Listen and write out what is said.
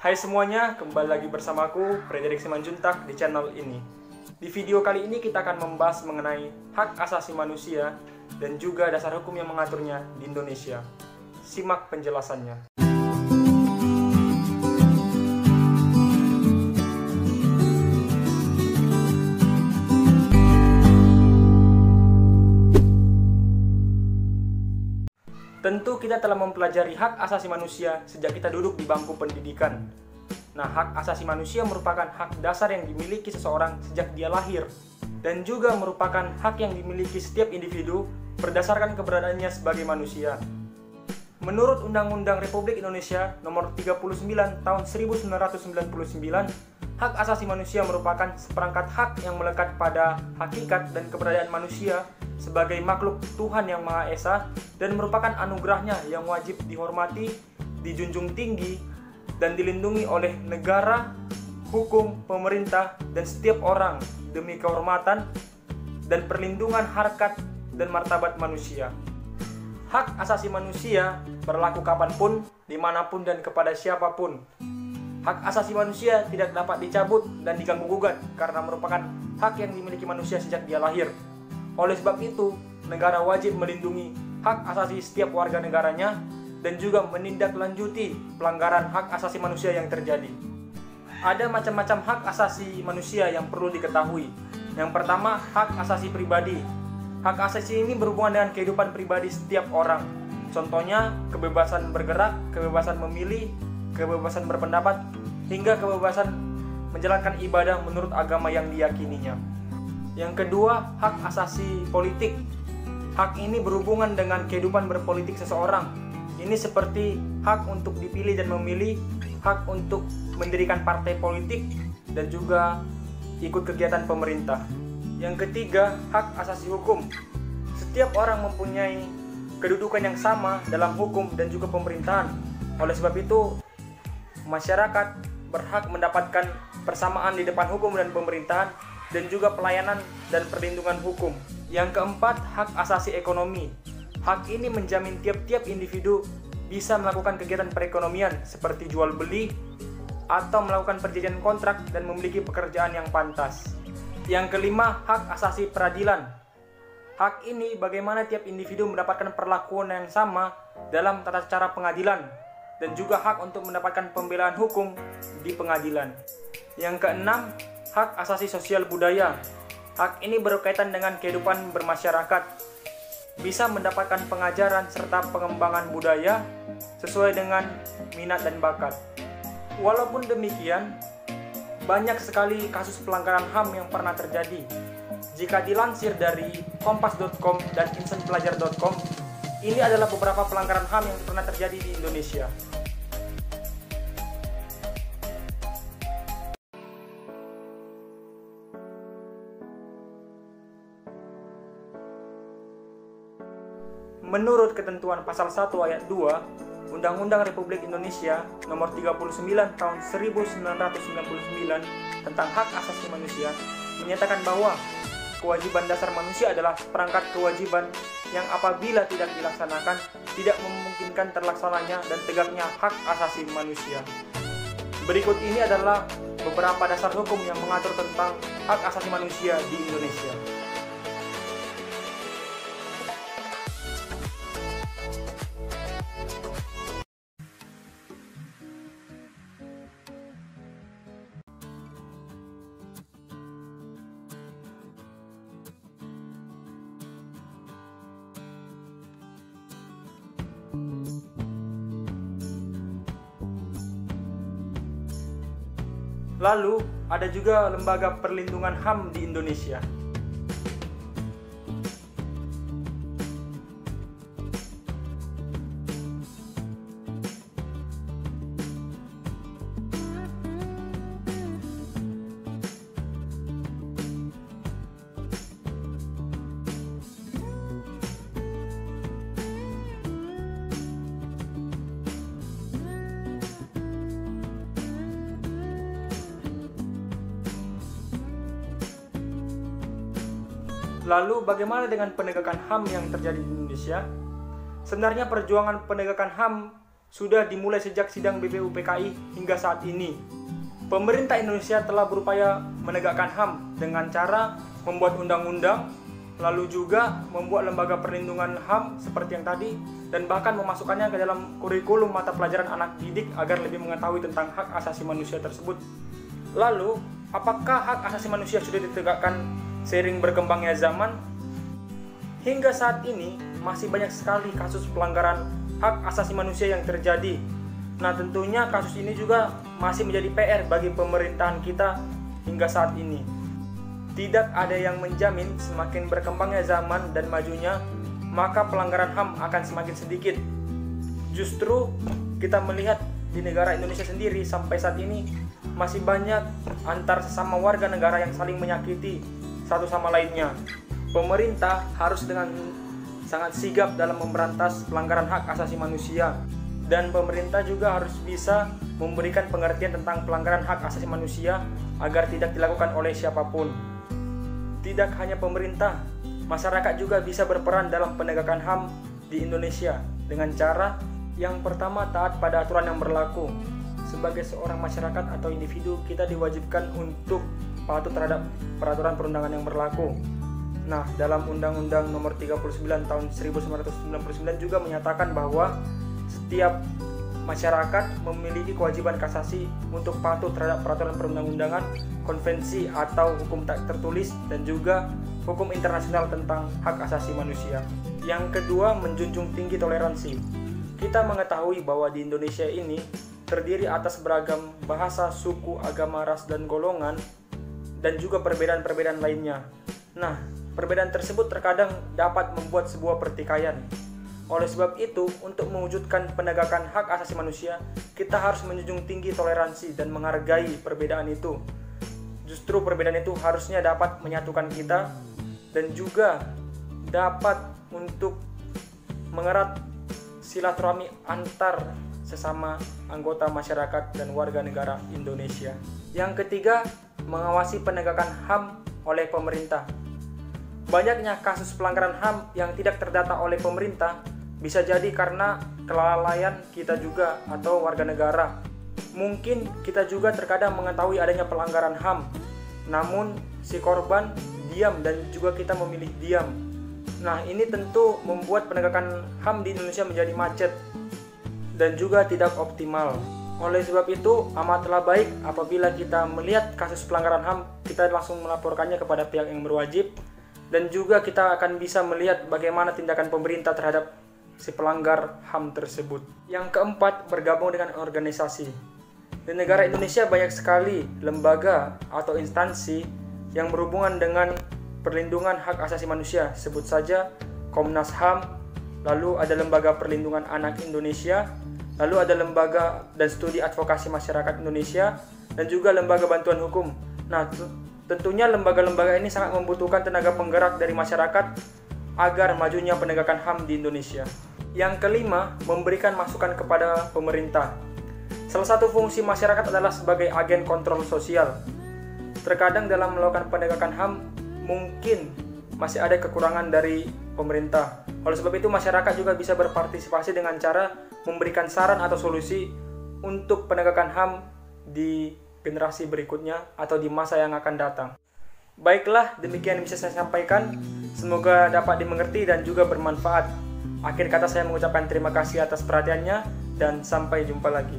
Hai semuanya, kembali lagi bersamaku, Frederick Simanjuntak di channel ini. Di video kali ini kita akan membahas mengenai hak asasi manusia dan juga dasar hukum yang mengaturnya di Indonesia. Simak penjelasannya. Tentu kita telah mempelajari hak asasi manusia sejak kita duduk di bangku pendidikan. Nah, hak asasi manusia merupakan hak dasar yang dimiliki seseorang sejak dia lahir, dan juga merupakan hak yang dimiliki setiap individu berdasarkan keberadaannya sebagai manusia. Menurut Undang-Undang Republik Indonesia Nomor 39 Tahun 1999, hak asasi manusia merupakan seperangkat hak yang melekat pada hakikat dan keberadaan manusia sebagai makhluk Tuhan Yang Maha Esa dan merupakan anugerahnya yang wajib dihormati, dijunjung tinggi, dan dilindungi oleh negara, hukum, pemerintah, dan setiap orang demi kehormatan dan perlindungan harkat dan martabat manusia. Hak asasi manusia berlaku kapanpun, dimanapun, dan kepada siapapun. Hak asasi manusia tidak dapat dicabut dan diganggu-gugat karena merupakan hak yang dimiliki manusia sejak dia lahir. Oleh sebab itu, negara wajib melindungi hak asasi setiap warga negaranya dan juga menindaklanjuti pelanggaran hak asasi manusia yang terjadi. Ada macam-macam hak asasi manusia yang perlu diketahui. Yang pertama, hak asasi pribadi. Hak asasi ini berhubungan dengan kehidupan pribadi setiap orang. Contohnya, kebebasan bergerak, kebebasan memilih, kebebasan berpendapat, hingga kebebasan menjalankan ibadah menurut agama yang diyakininya. Yang kedua, hak asasi politik. Hak ini berhubungan dengan kehidupan berpolitik seseorang. Ini seperti hak untuk dipilih dan memilih, hak untuk mendirikan partai politik, dan juga ikut kegiatan pemerintah. Yang ketiga, hak asasi hukum. Setiap orang mempunyai kedudukan yang sama dalam hukum dan juga pemerintahan. Oleh sebab itu, masyarakat berhak mendapatkan persamaan di depan hukum dan pemerintahan, dan juga pelayanan dan perlindungan hukum. Yang keempat, hak asasi ekonomi. Hak ini menjamin tiap-tiap individu bisa melakukan kegiatan perekonomian seperti jual beli atau melakukan perjanjian kontrak dan memiliki pekerjaan yang pantas. Yang kelima, hak asasi peradilan. Hak ini bagaimana tiap individu mendapatkan perlakuan yang sama dalam tata cara pengadilan dan juga hak untuk mendapatkan pembelaan hukum di pengadilan. Yang keenam, hak asasi sosial budaya. Hak ini berkaitan dengan kehidupan bermasyarakat, bisa mendapatkan pengajaran serta pengembangan budaya sesuai dengan minat dan bakat. Walaupun demikian, banyak sekali kasus pelanggaran HAM yang pernah terjadi. Jika dilansir dari kompas.com dan insenpelajar.com, ini adalah beberapa pelanggaran HAM yang pernah terjadi di Indonesia. Menurut ketentuan pasal 1 ayat 2 Undang-Undang Republik Indonesia Nomor 39 Tahun 1999 tentang hak asasi manusia menyatakan bahwa kewajiban dasar manusia adalah perangkat kewajiban yang apabila tidak dilaksanakan tidak memungkinkan terlaksananya dan tegaknya hak asasi manusia. Berikut ini adalah beberapa dasar hukum yang mengatur tentang hak asasi manusia di Indonesia. Lalu, ada juga Lembaga Perlindungan HAM di Indonesia. Lalu bagaimana dengan penegakan HAM yang terjadi di Indonesia? Sebenarnya perjuangan penegakan HAM sudah dimulai sejak sidang BPUPKI hingga saat ini. Pemerintah Indonesia telah berupaya menegakkan HAM dengan cara membuat undang-undang, lalu juga membuat lembaga perlindungan HAM seperti yang tadi, dan bahkan memasukkannya ke dalam kurikulum mata pelajaran anak didik agar lebih mengetahui tentang hak asasi manusia tersebut. Lalu, apakah hak asasi manusia sudah ditegakkan seiring berkembangnya zaman? Hingga saat ini, masih banyak sekali kasus pelanggaran hak asasi manusia yang terjadi. Nah, tentunya kasus ini juga masih menjadi PR bagi pemerintahan kita hingga saat ini. Tidak ada yang menjamin semakin berkembangnya zaman dan majunya, maka pelanggaran HAM akan semakin sedikit. Justru kita melihat di negara Indonesia sendiri sampai saat ini masih banyak antar sesama warga negara yang saling menyakiti satu sama lainnya. Pemerintah harus dengan sangat sigap dalam memberantas pelanggaran hak asasi manusia, dan pemerintah juga harus bisa memberikan pengertian tentang pelanggaran hak asasi manusia agar tidak dilakukan oleh siapapun. Tidak hanya pemerintah, masyarakat juga bisa berperan dalam penegakan HAM di Indonesia dengan cara yang pertama, taat pada aturan yang berlaku. Sebagai seorang masyarakat atau individu, kita diwajibkan untuk patuh terhadap peraturan perundangan yang berlaku. Nah, dalam Undang-Undang Nomor 39 Tahun 1999 juga menyatakan bahwa setiap masyarakat memiliki kewajiban kasasi untuk patuh terhadap peraturan perundang-undangan, konvensi atau hukum tak tertulis, dan juga hukum internasional tentang hak asasi manusia. Yang kedua, menjunjung tinggi toleransi. Kita mengetahui bahwa di Indonesia ini terdiri atas beragam bahasa, suku, agama, ras, dan golongan, dan juga perbedaan-perbedaan lainnya. Nah, perbedaan tersebut terkadang dapat membuat sebuah pertikaian. Oleh sebab itu, untuk mewujudkan penegakan hak asasi manusia, kita harus menjunjung tinggi toleransi dan menghargai perbedaan itu. Justru perbedaan itu harusnya dapat menyatukan kita dan juga dapat untuk mengerat silaturahmi antar sesama anggota masyarakat dan warga negara Indonesia. Yang ketiga, mengawasi penegakan HAM oleh pemerintah. Banyaknya kasus pelanggaran HAM yang tidak terdata oleh pemerintah bisa jadi karena kelalaian kita juga atau warga negara. Mungkin kita juga terkadang mengetahui adanya pelanggaran HAM, namun si korban diam dan juga kita memilih diam. Nah, ini tentu membuat penegakan HAM di Indonesia menjadi macet dan juga tidak optimal. Oleh sebab itu, amatlah baik apabila kita melihat kasus pelanggaran HAM, kita langsung melaporkannya kepada pihak yang berwajib, dan juga kita akan bisa melihat bagaimana tindakan pemerintah terhadap si pelanggar HAM tersebut. Yang keempat, bergabung dengan organisasi. Di negara Indonesia banyak sekali lembaga atau instansi yang berhubungan dengan perlindungan hak asasi manusia. Sebut saja Komnas HAM, lalu ada Lembaga Perlindungan Anak Indonesia, lalu ada Lembaga dan Studi Advokasi Masyarakat Indonesia, dan juga Lembaga Bantuan Hukum. Nah, tentunya lembaga-lembaga ini sangat membutuhkan tenaga penggerak dari masyarakat agar majunya penegakan HAM di Indonesia. Yang kelima, memberikan masukan kepada pemerintah. Salah satu fungsi masyarakat adalah sebagai agen kontrol sosial. Terkadang dalam melakukan penegakan HAM, mungkin masih ada kekurangan dari pemerintah. Oleh sebab itu, masyarakat juga bisa berpartisipasi dengan cara memberikan saran atau solusi untuk penegakan HAM di generasi berikutnya atau di masa yang akan datang. Baiklah, demikian yang bisa saya sampaikan. Semoga dapat dimengerti dan juga bermanfaat. Akhir kata saya mengucapkan terima kasih atas perhatiannya dan sampai jumpa lagi.